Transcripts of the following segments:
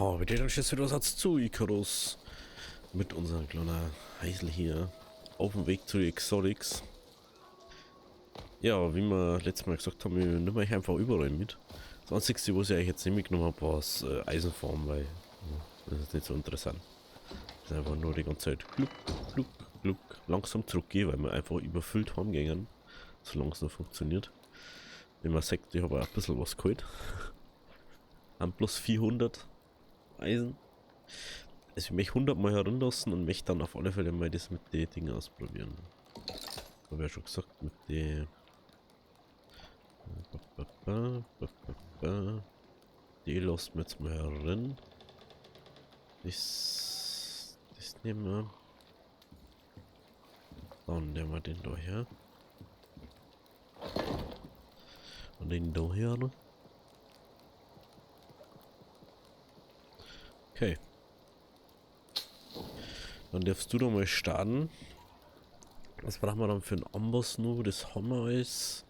Oh, wir dann jetzt wieder Satz zu, Icarus. Mit unserem kleinen Heisel hier. Auf dem Weg zu den Exotics. Ja, wie wir letztes Mal gesagt haben, wir nehmen euch einfach überall mit. Das einzige, was ich euch jetzt nicht mitgenommen habe, war das Eisenform, weil das ist nicht so interessant. Das ist einfach nur die ganze Zeit gluck, gluck, gluck, langsam zurückgehen, weil wir einfach überfüllt haben gingen. Solange es noch funktioniert. Wie man sagt, ich habe auch ein bisschen was geholt. An plus 400 Eisen. Also ich möchte 100 Mal herunterlassen und möchte dann auf alle Fälle mal das mit den Dingen ausprobieren. Habe ja schon gesagt, mit den... Die lassen wir jetzt mal herin. Das nehmen wir. Dann nehmen wir den da her. Und den da her. Okay. Dann darfst du da mal starten. Was brauchen wir dann für einen Amboss nur? Das haben wir alles.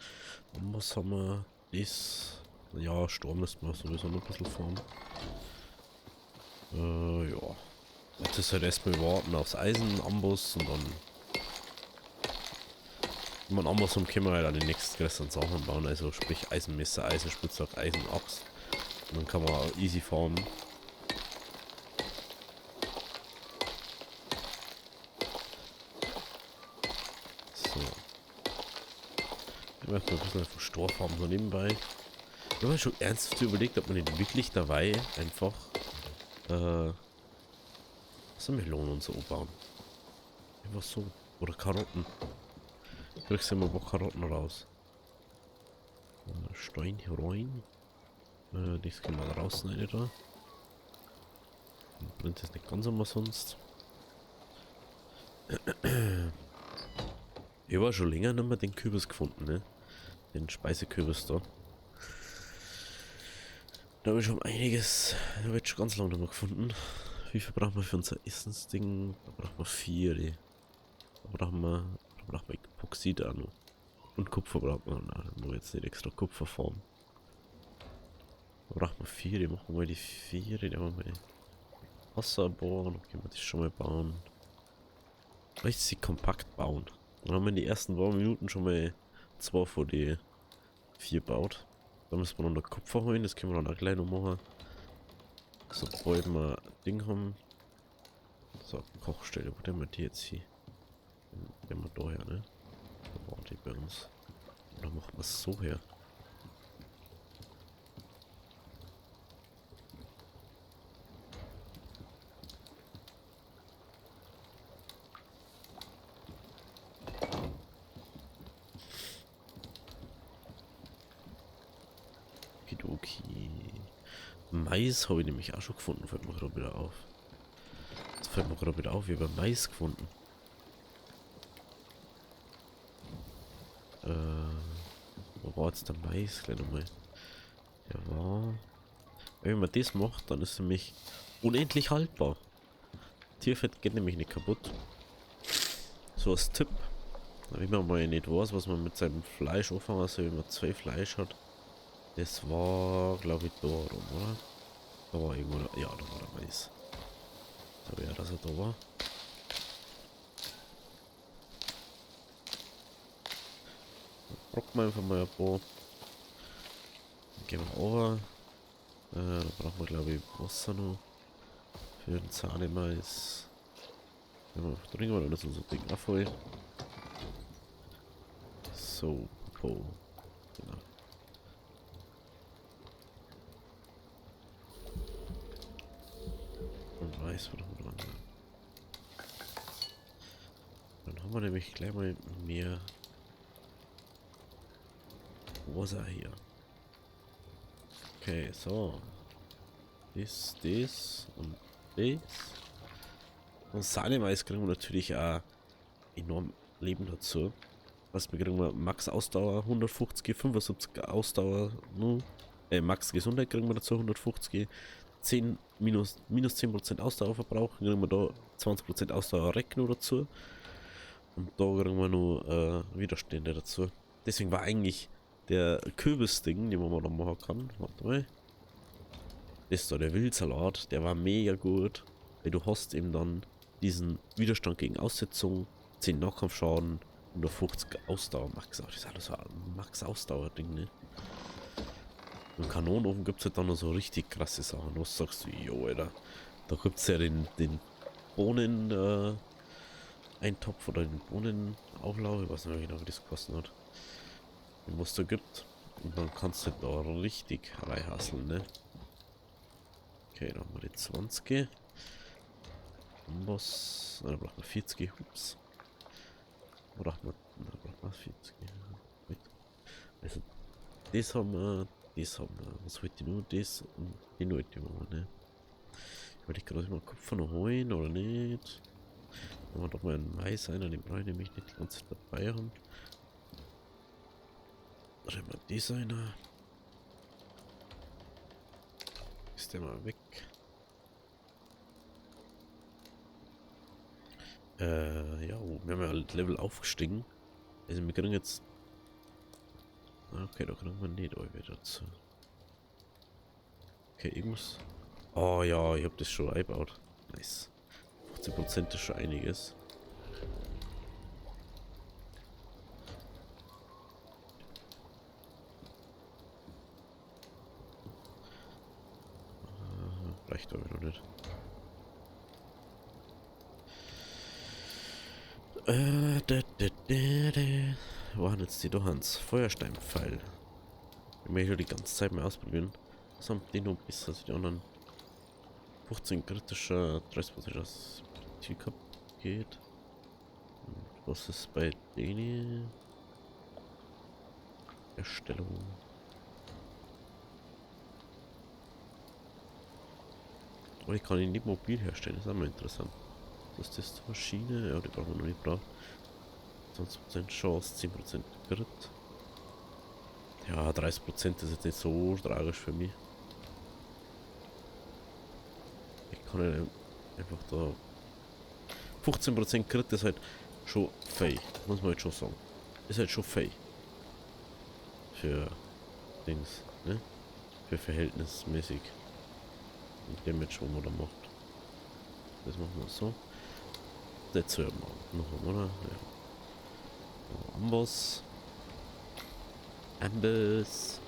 Amboss haben wir. Das. Ja, Sturm müssen wir sowieso noch ein bisschen fahren. Ja. Jetzt ist halt erstmal warten aufs Eisen, Amboss und dann. Wenn man Amboss haben, können wir halt an die nächsten größeren Sachen bauen. Also sprich Eisenmesser, Eisenspitzhack, Eisenachs. Und dann kann man auch easy fahren. Ich möchte mal ein bisschen von Stoff haben, so nebenbei. Ich habe schon ernsthaft überlegt, ob man nicht wirklich dabei einfach so Melonen und so bauen. Einfach so. Oder Karotten. Kriegst du immer ein paar Karotten raus. Stein rein. Das können wir rausschneiden da. Brennt das nicht ganz immer sonst. Ich war schon länger nicht mehr den Kürbis gefunden, ne? Den Speisekürbis da. Da habe ich schon einiges, da habe ich schon ganz lange nicht mehr gefunden. Wie viel brauchen wir für unser Essensding? Da brauchen wir 4. Da brauchen wir Epoxid auch noch. Und Kupfer braucht man. Nein, nur jetzt nicht extra Kupferform. Da brauchen wir 4. Machen wir mal die 4. Da machen wir Wasser bohren. Dann können wir das schon mal bauen. Richtig kompakt bauen. Dann haben wir in den ersten paar Minuten schon mal 2 von die 4 baut. Da müssen wir noch ein Kupfer holen. Das können wir dann auch gleich noch machen. Sobald wir ein Ding haben. So, Kochstelle, wo denn wir die jetzt hier? Den wir da her, ne? Da war die bei uns. Oder machen wir es so her? Okidoki. Mais habe ich nämlich auch schon gefunden, fällt mir gerade wieder auf. Das fällt mir gerade wieder auf, ich habe Mais gefunden. Wo war jetzt der Mais? Gleich nochmal. Der war. Wenn man das macht, dann ist er nämlich unendlich haltbar. Tierfett geht nämlich nicht kaputt. So als Tipp. Wenn man mal nicht weiß, was man mit seinem Fleisch anfangen soll, wenn man 2 Fleisch hat. Das war, glaube ich, da rum, oder? Da war irgendwo, ja, da war der Mais. So, ja, dass er da war. Brocken wir einfach mal ein paar. Dann gehen wir over. Da brauchen wir, glaube ich, Wasser noch. Für den Zahnemais. Ja, trinken wir dann das unser Ding auch voll. So, genau. Und weiß, was wir dran haben. Dann haben wir nämlich gleich mal mehr Wasser hier. Okay, so. Das und das. Und Sahnemais kriegen wir natürlich auch enorm Leben dazu. Was wir kriegen wir Max Ausdauer 150, 75 Ausdauer, nur Max Gesundheit kriegen wir dazu 150, 10 minus 10% Ausdauerverbrauch, kriegen wir da 20% Ausdauer Reck nur dazu. Und da kriegen wir nur Widerstände dazu. Deswegen war eigentlich der Kürbis-Ding, den man da machen kann. Warte mal. Das ist da der Wildsalat, der war mega gut. Weil du hast eben dann diesen Widerstand gegen Aussetzung, 10 Nahkampfschaden und nur 50 Ausdauer Max. Das ist alles so ein Max-Ausdauer-Ding, ne? Im Kanonenofen gibt es halt dann noch so richtig krasse Sachen. Was sagst du, jo, Alter? Da gibt es ja den Bohnen, Eintopf oder den Bohnenauflauf. Ich weiß nicht mehr genau, wie das gekostet hat. Den was da gibt. Und dann kannst du da richtig reinhasseln, ne? Okay, dann haben wir die 20. Was? Da braucht man 40. Hups. Braucht man. Da braucht man 40. Also, das haben wir. Das haben wir. Was wollte ich nur? Das und den wollte ich machen, ne? Wollte ich gerade mal Kupfer noch holen oder nicht? Dann haben wir doch mal einen Mais einer, den brauche ich nämlich nicht die ganze Zeit dabei haben. Dann haben wir das einer. Ist der mal weg? Ja, wir haben ja halt Level aufgestiegen. Also wir kriegen jetzt. Okay, da kriegen wir nicht wieder dazu. Okay, ich muss. Oh ja, ich habe das schon eingebaut. Nice. 15% ist schon einiges. Reicht aber noch nicht. Wo waren jetzt die Dohans? Feuersteinpfeil. Ich möchte die ganze Zeit mal ausprobieren. Was haben die noch besser als die anderen? 15 kritischer, 30% das Zielkap geht. Und was ist bei denen? Erstellung. Oh, ich kann ihn nicht mobil herstellen, das ist auch mal interessant. Was ist das die Maschine? Ja, die brauchen wir noch nicht brauchen. 20% Chance, 10% Crit. Ja, 30% ist jetzt nicht so tragisch für mich. Ich kann ja einfach da. 15% Crit ist halt schon fei, muss man halt schon sagen. Ist halt schon fei. Für Dings, ne? Für verhältnismäßig. Und Damage, wo man da macht. Das machen wir so. Das hören wir noch, oder? Ja. So, Amboss. Amboss.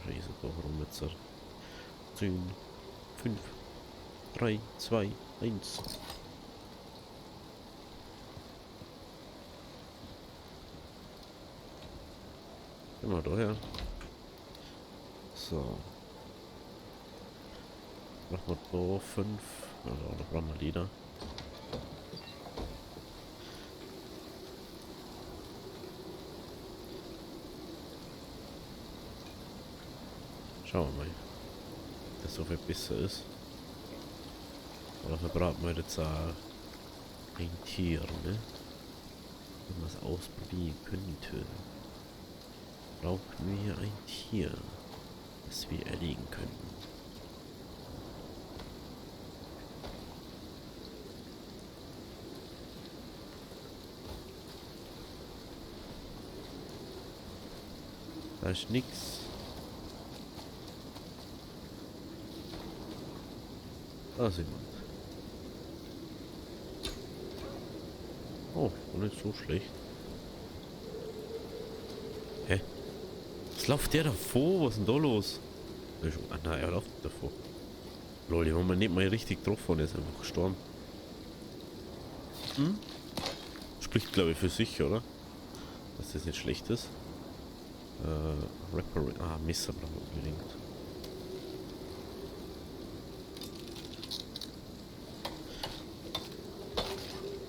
Scheiße, warum jetzt? 10, 5, 3, 2, 1. Immer daher. So. Machen wir da 5. Also, da brauchen wir Leder. Schauen wir mal, ob das so viel besser ist. Oder verbraten wir jetzt ein Tier, ne? Wenn man es ausprobieren könnte. Brauchen wir ein Tier, das wir erlegen können. Da ist nix. Da ist jemand. Oh, nicht so schlecht. Hä? Was läuft der davor? Was ist denn da los? Ah nein, er läuft davor. Lol, die haben wir nicht mal richtig drauf und er ist einfach gestorben. Hm? Spricht glaube ich für sich, oder? Dass das nicht schlecht ist. Messer brauchen wir unbedingt.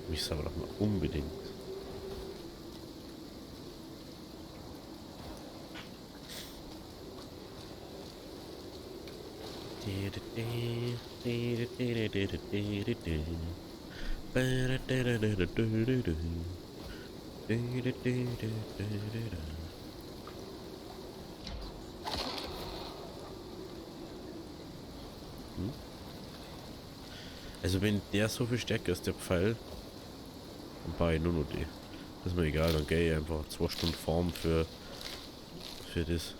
Messer brauchen wir unbedingt. Also wenn der so viel stärker ist, der Pfeil, dann baue ich nur noch die. Das ist mir egal, dann gehe ich einfach 2 Stunden Farm für das.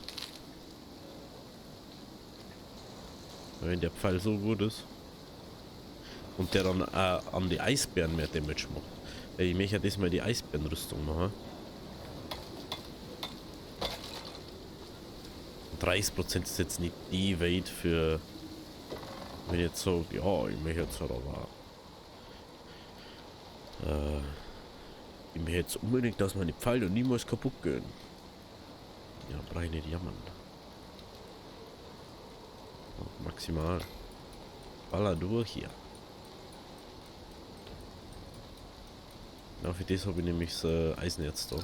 Wenn der Pfeil so gut ist. Und der dann an die Eisbären mehr Damage macht. Weil ich möchte ja diesmal die Eisbärenrüstung machen. 30% ist jetzt nicht die Welt für, wenn ich jetzt so, ja, ich möchte jetzt aber ich möchte jetzt unbedingt, dass meine Pfeile niemals kaputt gehen. Ja, brauche ich nicht jammern. Und maximal. Baller durch hier. Ja, für das habe ich nämlich das Eisenerz da.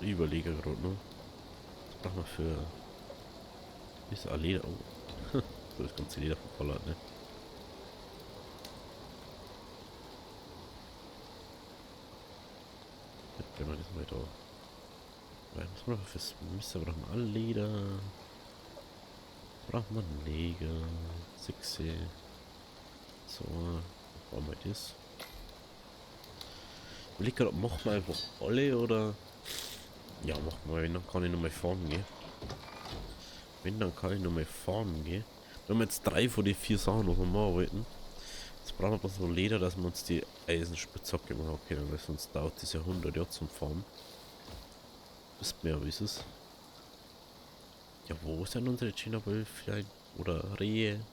Ich überlege gerade, ne? Was brauchen wir für... Ist Leder. Oh. So, das ganze Leder verballert, ne? Wenn man das mal da. Weil was brauchen wir fürs Messer? Brauchen wir alle Leder. Braucht man Nägel. 6. So. Brauchen wir das. Ich überlege gerade, machen wir einfach alle oder. Ja, machen wir, wenn dann kann ich nochmal farmen gehen. Wenn dann kann ich nochmal farmen gehen. Wir haben jetzt 3 von den 4 Sachen noch einmal arbeiten. Jetzt brauchen wir bloß noch Leder, dass wir uns die Eisenspitzhacke machen können, weil sonst dauert das ja 100 Jahre zum Farmen. Wisst mehr, wie es ist. Ja, wo sind unsere China-Wölfchen? Oder Rehe?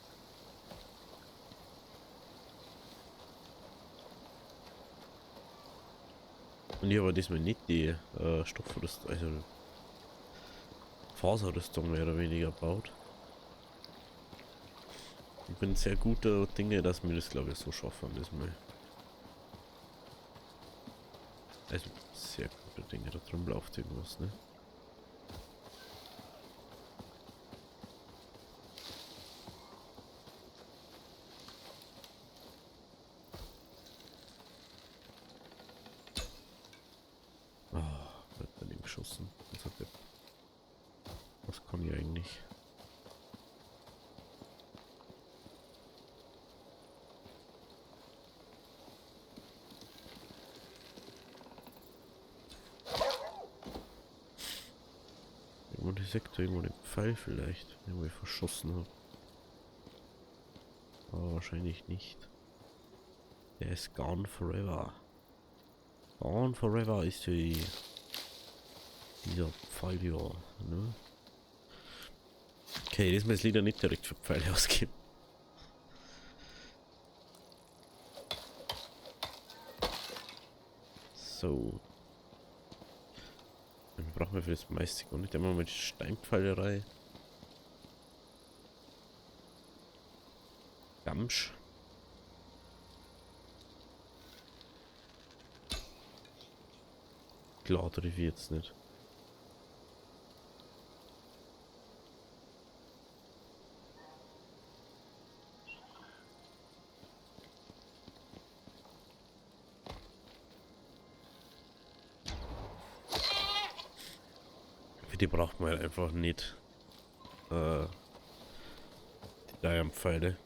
Und ich habe diesmal nicht die Stoffrüstung, also Faserrüstung mehr oder weniger baut. Ich bin sehr guter Dinge, dass wir das glaube ich so schaffen diesmal. Also sehr gute Dinge, da drum läuft irgendwas, ne? Ah, wird daneben geschossen. Was kann ich eigentlich? Irgendwo die Sektor, irgendwo den Pfeil vielleicht, den ich verschossen habe. Aber wahrscheinlich nicht. Der ist gone forever. Gone forever ist dieser Pfeil ja, ne? Okay, diesmal ist Lieder nicht direkt für Pfeile ausgeben. So. Dann brauchen wir für das meiste gar nicht immer mit Steinpfeilerei. Gamsch. Klar, treffe ich jetzt nicht. Für die braucht man halt einfach nicht. Die Diamond-Pfeile.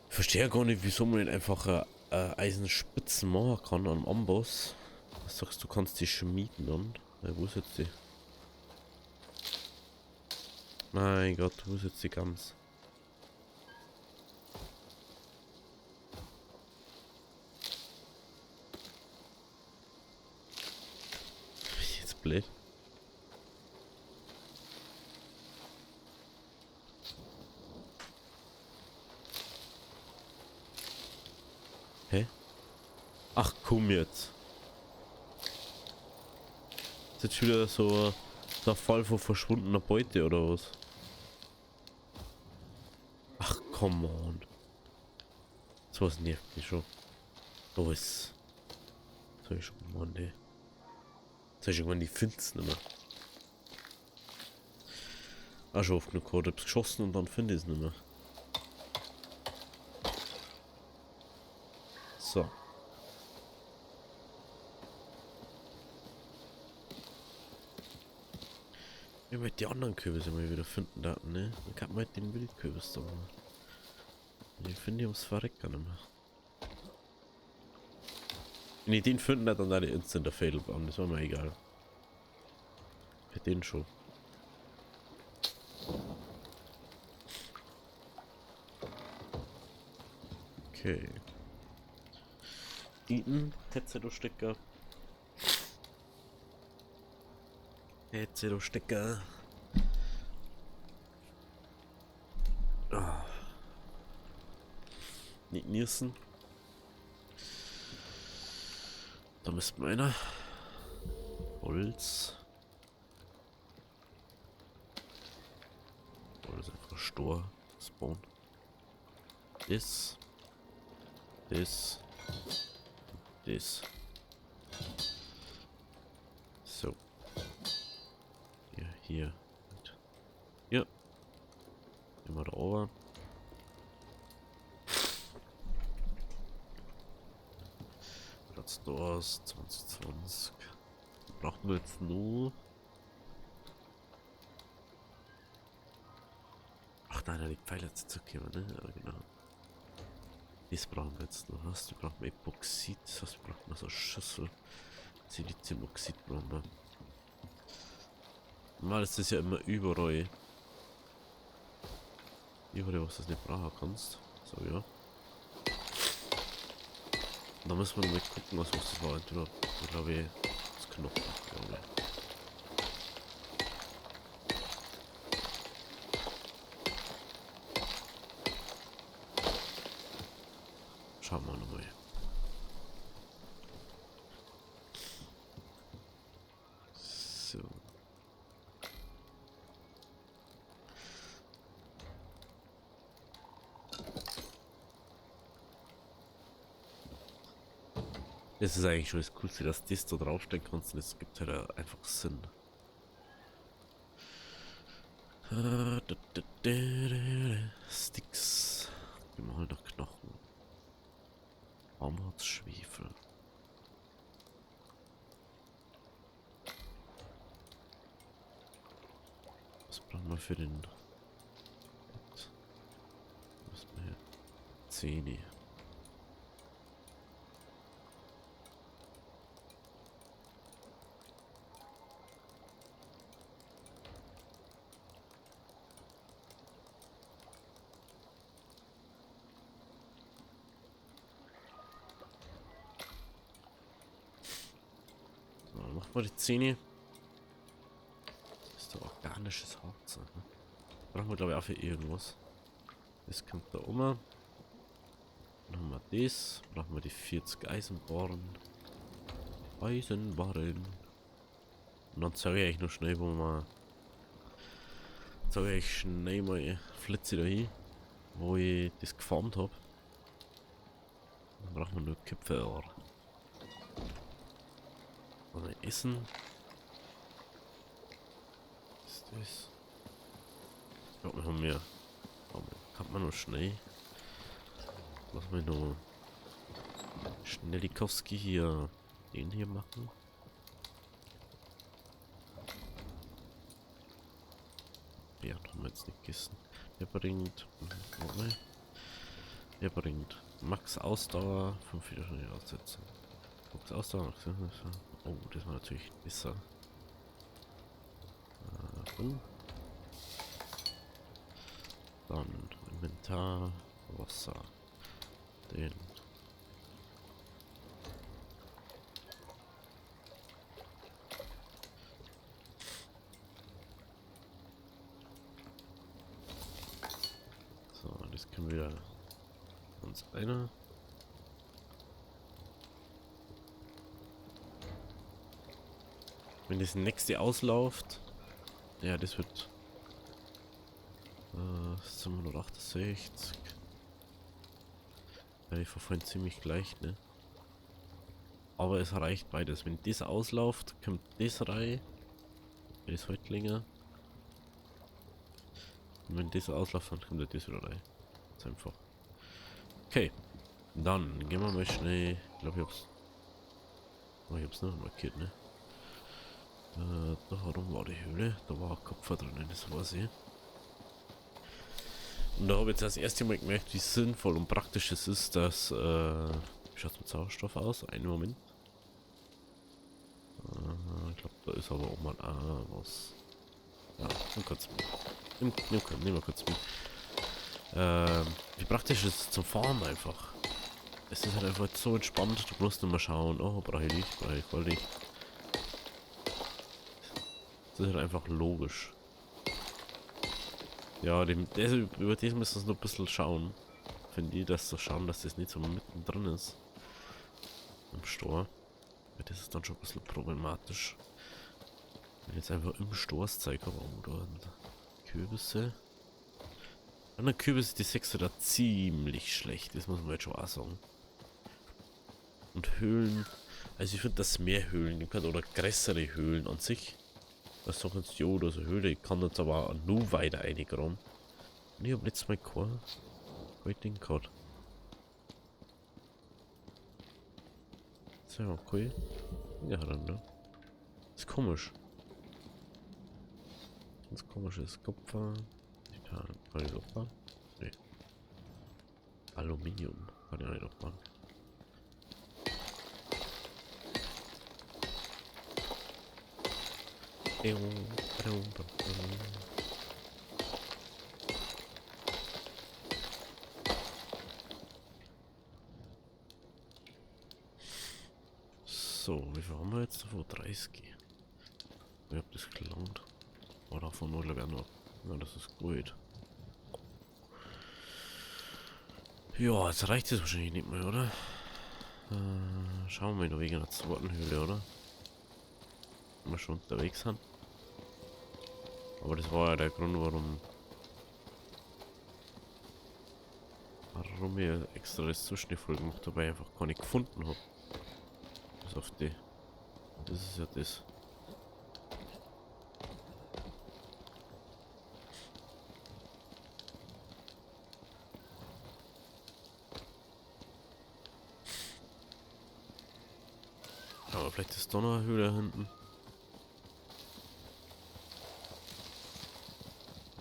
Ich verstehe gar nicht, wieso man nicht einfach Eisenspitzen machen kann am Amboss. Du sagst, du kannst die schmieden dann. Wo ist jetzt die? Mein Gott, wo ist jetzt die Gams? Ist jetzt blöd. Hä? Ach komm jetzt. Ist jetzt schon wieder so der Fall von verschwundener Beute oder was? Ach come on. So was nervt mich schon. Oh ist. Soll ich schon mal ne? Soll ich irgendwann die find's nicht mehr. Ah schon oft genug gehört, hab's geschossen und dann finde ich es nicht mehr. So. Ich möchte die anderen Kürbisse mal wieder finden da, ne? Ich hab mal den Wildkürbis da mal. Den finde ich ums Verrecken nicht mehr. Wenn ich den finden, dann eine Instant der Fatal Bomb, das war mir egal. Für den schon. Okay. Headset-Stecker. Headset-Stecker. Ah. Nicht niesen. Da müssten wir einer. Holz. Oder ist einfach Stor. Spawn. Das. So. Hier. Ja. Immer da oben. Stores 2020. Brauchen wir jetzt nur. Ach nein, die Pfeile jetzt zurückgeben, ne? Ja, genau. Das brauchen wir jetzt noch. Was? Wir brauchen Epoxid. Das heißt, wir brauchen so eine Schüssel. Siliziumoxid brauchen wir. Mal ist das ja immer überall. Überall, was du nicht brauchen kannst. So, ja. Da müssen wir noch mal gucken, was das war. Entweder, ich glaube, das Knochen, glaube ich. Schauen wir nochmal. So. Das ist eigentlich schon das Coolste, dass das da draufstehen kannst und es gibt halt einfach Sinn. Sticks. Gemahlener Knochen. Baumharzschwefel. Was brauchen wir für den... Was ist hier? Zähne. Machen wir die Zähne. Das ist doch organisches Harz. Ne? Brauchen wir glaube ich auch für irgendwas. Das kommt da um. Dann haben wir das. Brauchen wir die 40 Eisenbarren. Eisenbarren. Und dann zeige ich noch schnell, wo wir. Zeige ich schnell mal Flitze da hin, wo ich das gefarmt habe. Dann brauchen wir nur Köpfe. Mal essen. Was ist das? Ich glaube, wir haben mehr. Kann man noch schnell. Lass mal noch Schnellikowski hier den hier machen. Ja, haben wir jetzt nicht gegessen. Der bringt. Der bringt Max Ausdauer 5 Widerstände aussetzen. Max Ausdauer, Max. Oh, das war natürlich besser. Dann Inventar, Wasser. Den. So, das können wir uns einer. Wenn das nächste ausläuft, ja, das wird 768. Ja, die verfallen ziemlich gleich, ne? Aber es reicht beides. Wenn das ausläuft, kommt das rein. Das Häuptlinge. Und wenn das ausläuft, dann kommt das wieder rein. Das ist einfach. Okay. Dann gehen wir mal schnell. Ich glaube, ich hab's noch markiert, ne? Da herum war die Höhle. Da war ein Kopf drin, das weiß ich. Und da habe ich jetzt das erste Mal gemerkt, wie sinnvoll und praktisch es ist, dass. Wie schaut es mit Sauerstoff aus? Einen Moment. Ich glaube, da ist aber auch mal was. Ja, nimm kurz mit. Nimm mal kurz mit. Wie praktisch ist es zum Fahren einfach. Es ist halt einfach so entspannt, du musst nur mal schauen, oh, brauche ich Licht, brauche ich voll Licht. Das ist halt einfach logisch. Ja, über das müssen wir noch ein bisschen schauen. Finde ich, dass so schauen, dass das nicht so mittendrin ist. Im Store. Weil das ist dann schon ein bisschen problematisch. Wenn ich jetzt einfach im Store zeige, aber oder Kürbisse. Andere Kürbisse, die sechs da ziemlich schlecht, das muss man jetzt schon auch sagen. Und Höhlen, also ich finde, dass mehr Höhlen gibt oder größere Höhlen an sich. Was sagen jetzt ja oder so Höhle, ich kann jetzt aber auch nur weiter eingraben. Und ich habe letztes Mal kein Ding gehabt. So, cool. Ja, dann, ne? Ist komisch. Ganz komisches Kupfer. Titan, kann ich auch machen? Nee. Aluminium kann ich auch nicht aufmachen. So, wie viel haben wir jetzt davon? 30. Ich hab das gelangt. War davon nur glaube ich noch. Ja, das ist gut. Ja, jetzt reicht es wahrscheinlich nicht mehr, oder? Schauen wir noch wegen einer zweiten Höhle, oder? Wenn wir schon unterwegs sind. Aber das war ja der Grund, warum ich extra das Zwischenfolge gemacht habe, weil ich einfach keine gefunden habe. Bis auf die. Das ist ja das. Aber vielleicht ist da noch eine Höhle hinten.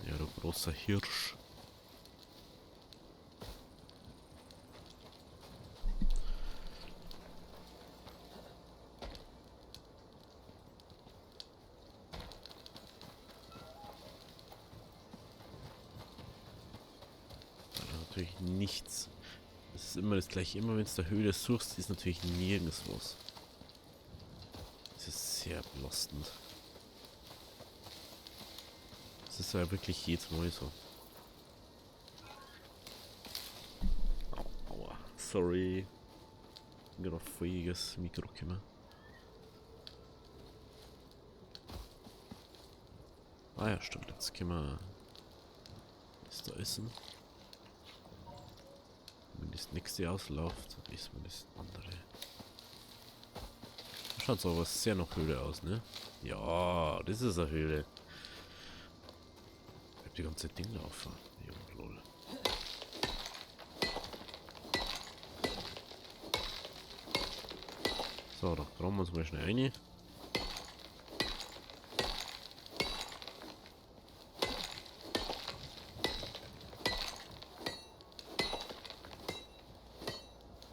Ja, du großer Hirsch. Natürlich nichts. Das ist immer das gleiche. Immer wenn du der Höhle suchst, ist natürlich nirgends was. Das ist sehr belastend. Das ist ja wirklich jedes Mal so. Aua. Sorry. Ich bin gerade auf feuiges Mikro gekommen. Ah ja, stimmt. Jetzt können wir das da essen. Wenn das nächste ausläuft, dann essen wir das andere. Da schaut so was sehr nach Höhle aus, ne? Ja, das ist eine Höhle. Ich hab die ganze Ding laufen. Ja, lol. So, da graben wir uns mal schnell rein.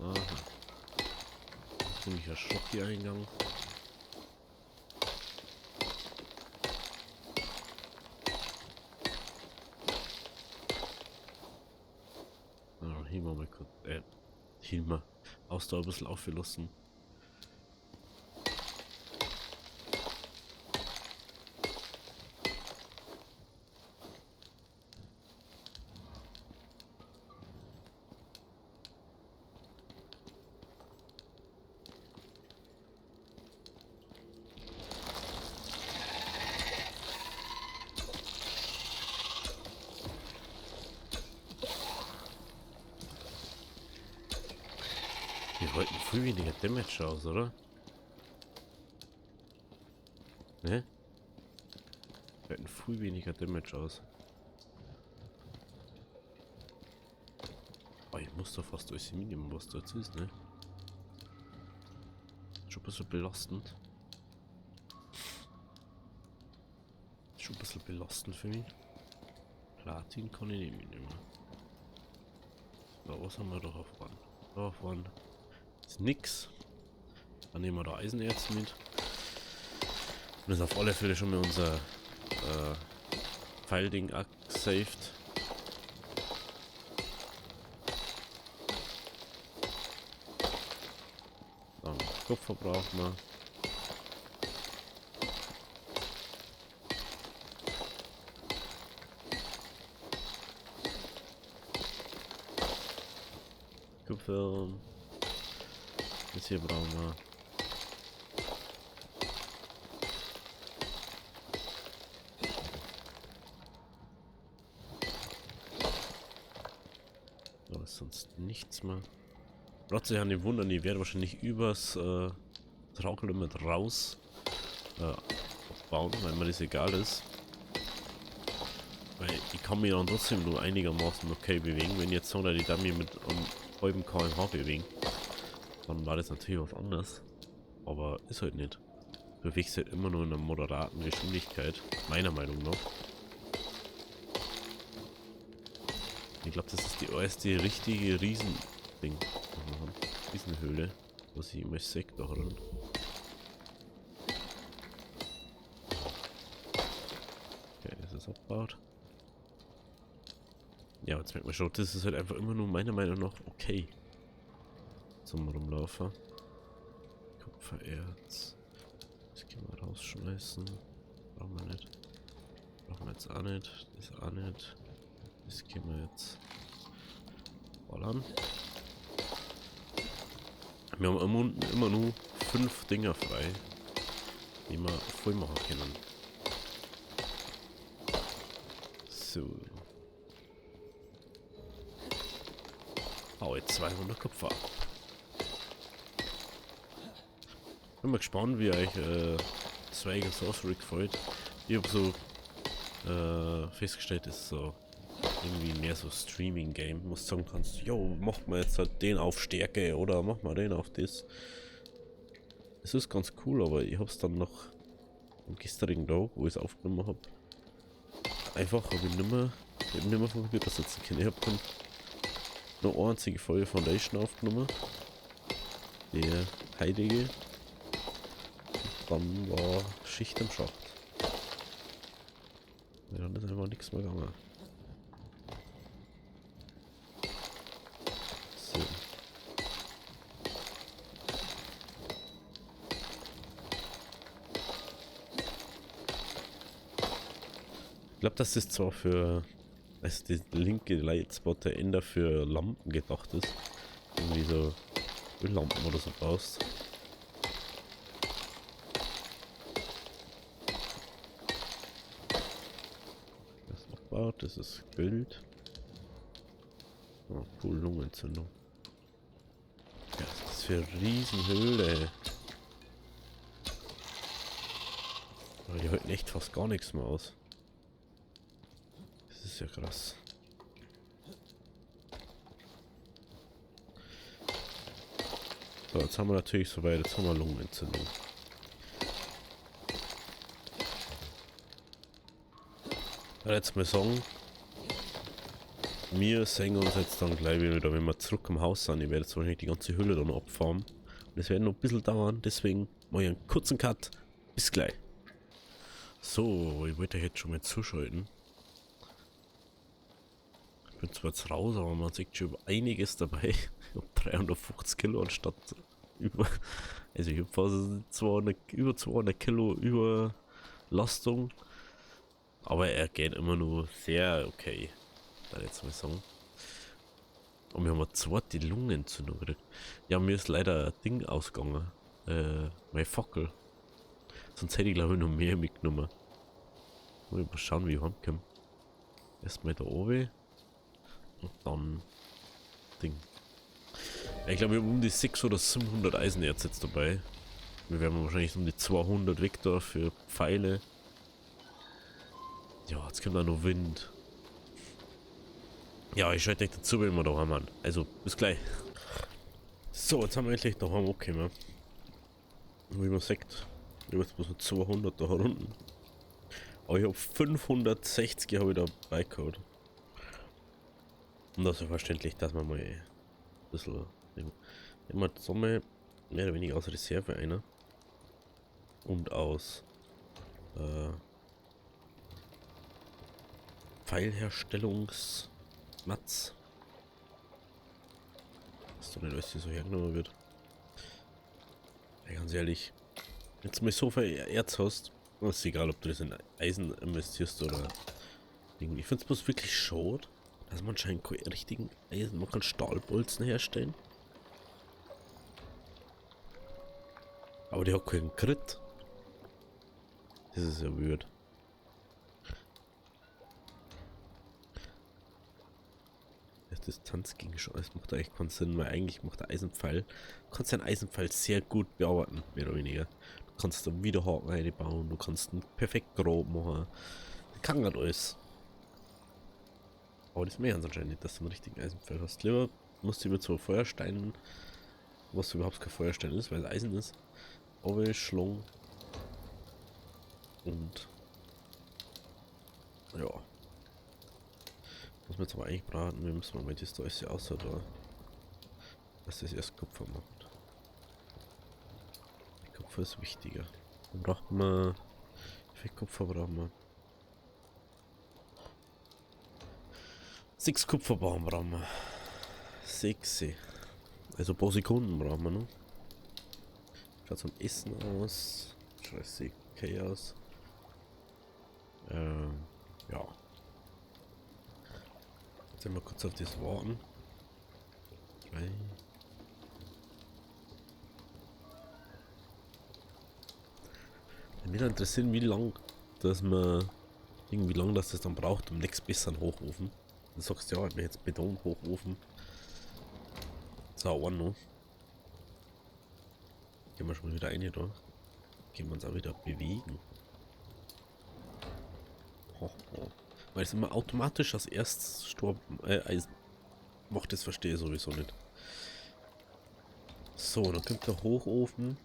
Aha. Ziemlicher Schocki-Eingang. Hier mal kurz, hier mal Ausdauer ein bisschen aufgelassen. Wir wollten viel weniger Damage aus, oder? Ne? Wir hatten viel weniger Damage aus. Oh, ich muss da fast durchs Minimum, was da jetzt ist, ne? Schon ein bisschen belastend. Schon ein bisschen belastend für mich. Platin kann ich nicht mitnehmen. So, was haben wir da auf Wand? Da auf Wand ist nix. Dann nehmen wir da Eisenerz mit. Und ist auf alle Fälle schon mal unser Pfeilding gesaved. Dann Kupfer brauchen wir. Kupfer. Das hier brauchen wir. Da ist sonst nichts mehr. Trotzdem an dem Wundern, ich werde wahrscheinlich übers Rauchlimit raus bauen, weil mir das egal ist. Weil ich kann mich dann trotzdem nur einigermaßen okay bewegen. Wenn jetzt so die Dummy mit einem halben km/h bewegen, dann war das natürlich was anderes. Aber ist halt nicht. Du bewegst halt immer nur in einer moderaten Geschwindigkeit, meiner Meinung nach. Ich glaube, das ist die erste richtige Riesending. Riesenhöhle, was ich immer sehe da drin. Okay, das ist abgebaut. Ja, jetzt merkt man schon, das ist halt einfach immer nur meiner Meinung nach okay zum Rumlaufen. Kupfererz. Das können wir rausschmeißen. Brauchen wir nicht. Brauchen wir jetzt auch nicht. Das auch nicht. Das können wir jetzt ballern. Wir haben immer nur 5 Dinger frei, die wir voll machen können. So. Hau jetzt 200 Kupfer ab. Bin mal gespannt, wie euch Zweigen Sorcery gefällt. Ich habe so festgestellt, ist so irgendwie mehr so Streaming-Game, wo du sagen kannst, jo, mach mal jetzt halt den auf Stärke oder mach mal den auf das. Es ist ganz cool, aber ich hab's dann noch am gestrigen Tag, wo ich es aufgenommen habe, einfach habe ich nimmer vom Computer sitzen können. Ich habe dann nur eine einzige Folge Foundation aufgenommen, der heilige. Dann war Schicht im Schacht. Ja, dann ist einfach nichts mehr gegangen. So. Ich glaube, dass das zwar für, also die linke Lightspot der Ender für Lampen gedacht ist. Irgendwie so Öllampen oder so brauchst. Das ist abgebaut, das ist Bild. Oh, cool, Lungenentzündung. Ja, das ist für eine Riesenhöhle. Aber die halten echt fast gar nichts mehr aus. Das ist ja krass. So, jetzt haben wir natürlich soweit, jetzt haben wir Lungenentzündung. Jetzt mal sagen, wir sehen uns jetzt dann gleich wieder, wenn wir zurück im Haus sind. Ich werde jetzt wahrscheinlich die ganze Hülle dann abfahren. Und das wird noch ein bisschen dauern, deswegen mache ich einen kurzen Cut. Bis gleich. So, ich wollte jetzt schon mal zuschalten. Ich bin zwar jetzt raus, aber man sieht schon einiges dabei. Ich habe 350 Kilo anstatt über. Also ich habe fast über 200 Kilo Überlastung. Aber er geht immer nur sehr okay. Da jetzt mal sagen. Und wir haben eine zweite Lungenentzündung gekriegt. Ja, mir ist leider ein Ding ausgegangen. Mein Fackel. Sonst hätte ich glaube ich noch mehr mitgenommen. Mal schauen, wie ich heimkomme. Erstmal da oben. Und dann Ding. Ja, ich glaube, wir haben um die 600 oder 700 Eisenerz jetzt dabei. Wir werden wahrscheinlich um die 200 Vektor für Pfeile. Ja, jetzt kommt auch noch Wind. Ja, ich schalte euch dazu, wenn wir da haben. Also, bis gleich. So, jetzt haben wir endlich daheim angekommen. Wie man sagt, ich habe jetzt bloß noch 200 da unten. Aber ich habe 560 habe ich dabei gehabt. Und das ist ja verständlich, dass man mal ein bisschen immer zusammen mehr oder weniger aus Reserve einer und aus Pfeilherstellungsmats. Dass doch nicht alles hier so hergenommen wird. Ja, ganz ehrlich, wenn du mal so viel Erz hast, ist egal, ob du das in Eisen investierst oder irgendwie. Ich finde es bloß wirklich schade, dass man anscheinend keinen richtigen Eisen, man kann Stahlbolzen herstellen. Aber die hat keinen Crit. Das ist ja weird. Distanz gegen schon. Das macht eigentlich keinen Sinn, weil eigentlich macht der Eisenpfeil. Du kannst den Eisenpfeil sehr gut bearbeiten, mehr oder weniger. Du kannst da Widerhaken reinbauen, du kannst ihn perfekt grob machen. Das kann gerade alles. Aber das merken sie anscheinend nicht, dass du einen richtigen Eisenpfeil hast. Lieber musst du mit so Feuersteinen, was überhaupt kein Feuerstein ist, weil es Eisen ist, aufschlagen. Und ja. Muss man jetzt aber eigentlich braten, wir müssen mal das da alles außer da. Dass das erst Kupfer macht. Kupfer ist wichtiger. Dann braucht man. Wie viel Kupfer brauchen wir? 6 Kupfer brauchen wir. 6. Also ein paar Sekunden brauchen wir noch. Schaut zum Essen aus. Scheiße, okay aus. Ja. Jetzt sind wir kurz auf das warten. 3. Mich interessiert, wie lang, dass man irgendwie lang, dass das dann braucht, um nichts besser einen Hochofen. Du sagst ja, ich bin jetzt Beton Hochofen. So, noch. Gehen wir schon mal wieder rein da. Gehen wir uns auch wieder bewegen. Ho, ho. Weil es immer automatisch als erstes Eisen macht, das verstehe ich sowieso nicht. So, dann kommt der Hochofen.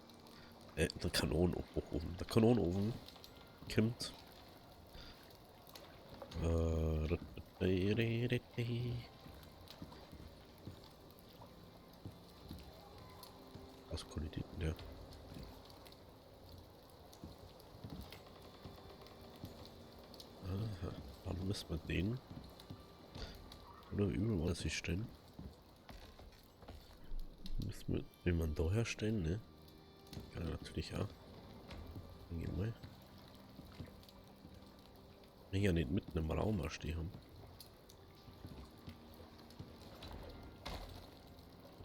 Der Kanonenofen. Der Kanonenofen kommt. Was kollidiert denn der? Aha. Warum müssen wir den? Oder überall was ich stellen? Müssen wir den man da herstellen, ne? Ja, natürlich auch. Dann gehen wir. Wenn ja nicht mitten im Raum stehen.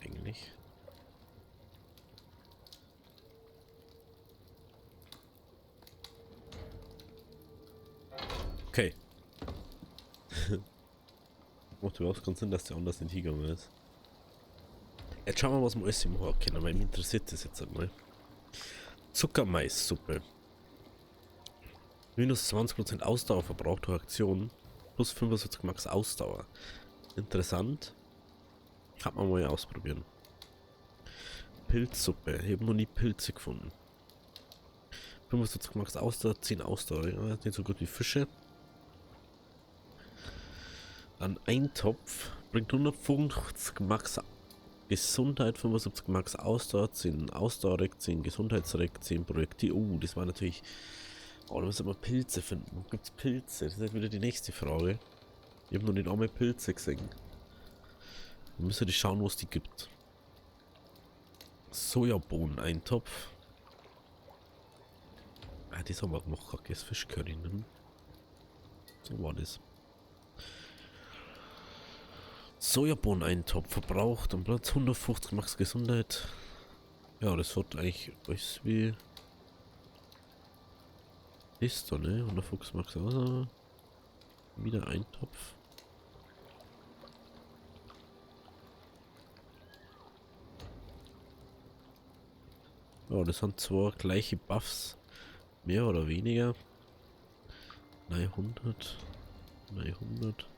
Eigentlich. Okay. Macht überhaupt keinen Sinn, dass der anders nicht hingegangen ist. Jetzt schauen wir mal, was wir alles im Haus kennen, weil mich interessiert das jetzt einmal. Zuckermaissuppe. Minus 20% Ausdauer verbraucht durch Aktion. Plus 75 Max Ausdauer. Interessant. Kann man mal ausprobieren. Pilzsuppe. Ich habe noch nie Pilze gefunden. 75 Max Ausdauer, 10 Ausdauer. Ja, nicht so gut wie Fische. Dann Eintopf. Bringt 150 Max Gesundheit, 75 Max Ausdauer, 10 Ausdauerreck, 10 Gesundheitsreck, 10 Projektil. Das war natürlich. Oh, da müssen wir Pilze finden. Wo gibt's Pilze? Das ist halt wieder die nächste Frage. Ich habe noch nicht einmal Pilze gesehen. Wir müssen die schauen, wo es die gibt. Sojabohnen-Eintopf. Ah, das haben wir gemacht, das Fischcurry, ne? So war das. Sojabohnen-Eintopf verbraucht am Platz 150 Max Gesundheit. Ja, das hat eigentlich alles wie ist da, ne? 150 Max Ausdauer. Wieder Eintopf. Ja, das sind zwar gleiche Buffs. Mehr oder weniger. 900. 900.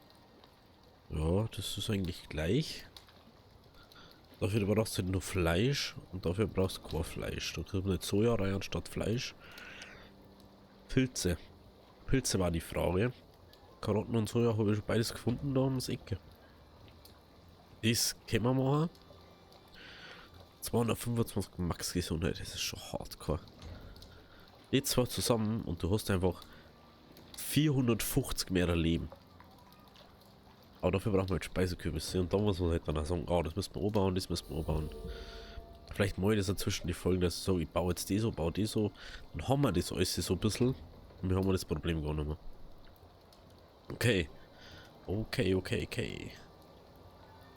Ja, das ist eigentlich gleich. Dafür brauchst du nur Fleisch und dafür brauchst du kein Fleisch. Da kriegst du nicht Soja rein anstatt Fleisch. Pilze. Pilze war die Frage. Karotten und Soja habe ich schon beides gefunden da ums Ecke. Das können wir machen. 225 Max Gesundheit, das ist schon hardcore. Die zwei zusammen und du hast einfach 450 mehr Leben. Aber dafür brauchen wir halt Speisekürbisse und da muss man halt dann auch sagen, oh, das müssen wir umbauen, das müssen wir umbauen. Vielleicht mache ich das dazwischen die Folgen, dass so, ich baue jetzt die so, baue die so, dann haben wir das alles so ein bisschen und wir haben das Problem gar nicht mehr. Okay. Okay.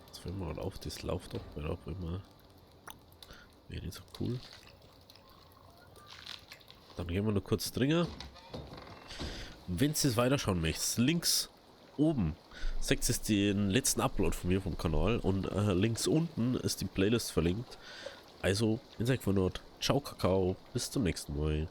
Jetzt wollen wir mal auf das Lauf doch, weil auch immer wäre nicht so cool. Dann gehen wir nur kurz dringen. Wenn ihr es weiterschauen möchtet, links oben seht ihr den letzten Upload von mir vom Kanal und links unten ist die Playlist verlinkt. Also, in seid von dort. Ciao, Kakao. Bis zum nächsten Mal.